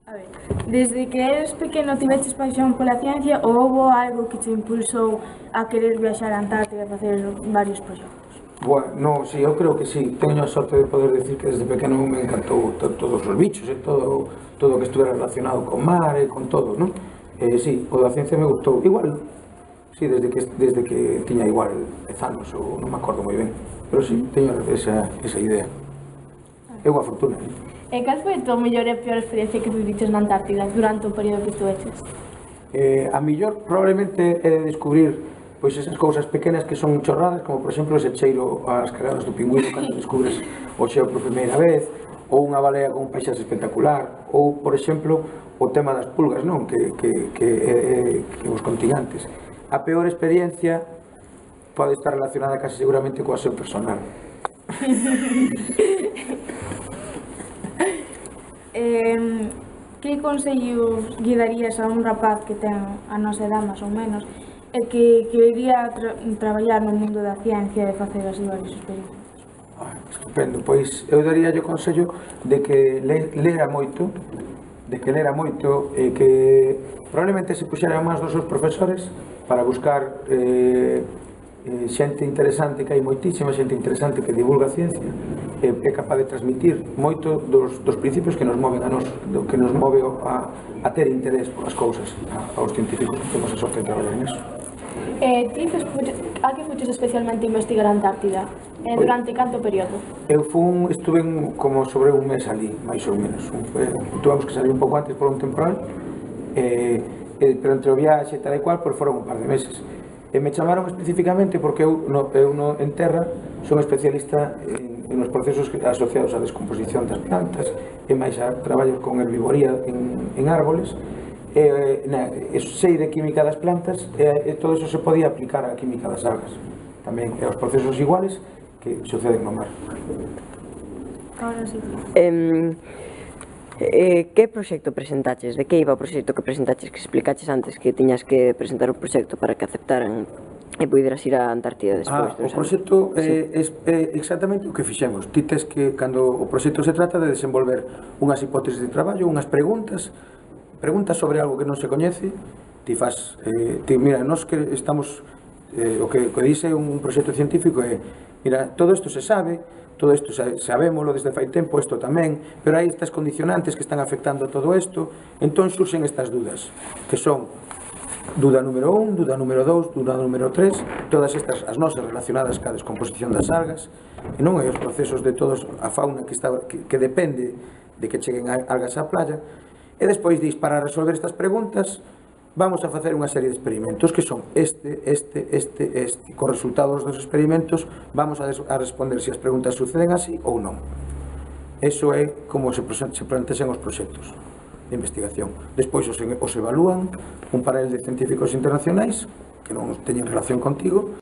A ver, desde que eres pequeno tiveches paixón pola ciencia ou houbo algo que te impulsou a querer viaxar a Antártida e facer varios proxectos? Bueno, sí, eu creo que sí. Teño a sorte de poder decir que desde pequeno me encantou todos os bichos e todo o que estuviera relacionado con mar e con todo, non? Sí, o da ciencia me gustou. Igual, sí, desde que tiña igual 10 anos, ou non me acordo moi ben. Pero sí, teño esa idea. É unha fortuna, non? E cal foi a tua mellor e peor experiencia que viviches na Antártida durante o período que estuveches? A millor probablemente é de descubrir pois esas cousas pequenas que son chorradas, como por exemplo ese cheiro ás cagadas do pingüino cando descubres o xeo por primeira vez, ou unha balea con un paisaxe espectacular, ou por exemplo o tema das pulgas, non? Que os continentes. A peor experiencia pode estar relacionada casi seguramente coa seu personal. Que consellos lle darías a un rapaz que ten a nosa edad, máis ou menos, e que iría traballar no mundo da ciencia e facer así varios experimentos? Estupendo, pois eu daríalle o consello de que lera moito, e que probablemente se puxeran máis dos seus profesores para buscar xente interesante, que hai moitísima xente interesante que divulga a ciencia e é capaz de transmitir moito dos principios que nos moven a nos, que nos move a ter interés polas cousas aos científicos que temos a sorte de traballar nisso. Ti a que fuches especialmente a investigar a Antártida? Durante canto período? Eu estuve como sobre un mes ali, máis ou menos. Tuvemos que salir un pouco antes por un temporal, pero entre o viaxe e tal e cual, foron un par de meses. E me chamaron especificamente porque eu en terra son especialista en os procesos asociados á descomposición das plantas e máis a traballos con herbivoría en árboles. Sei de química das plantas e todo eso se podía aplicar á química das algas tamén, e aos procesos iguales que suceden no mar. Ahora sí. Que proxecto presentaches? De que iba o proxecto que presentaches? Que explicaches antes que tiñas que presentar un proxecto para que aceptaran e poderas ir a Antártida despois. O proxecto é exactamente o que fixemos. Ti tes que, cando o proxecto se trata de desenvolver unhas hipótesis de traballo, unhas preguntas sobre algo que non se coñece, mira, nós que estamos, o que dice un proxecto científico é, mira, todo isto se sabe, todo isto sabémolo desde fai tempo, isto tamén, pero hai estas condicionantes que están afectando todo isto, entón xurxen estas dudas, que son duda número 1, duda número 2, duda número 3, todas estas, as nosas relacionadas ca descomposición das algas, e non é os procesos de todos a fauna que depende de que cheguen algas á playa, e despois dis, para resolver estas preguntas, vamos a facer unha serie de experimentos que son con resultados dos experimentos vamos a responder se as preguntas suceden así ou non. Eso é como se plantexan os proxectos de investigación. Despois os evalúan un panel de científicos internacionais que non teñen relación contigo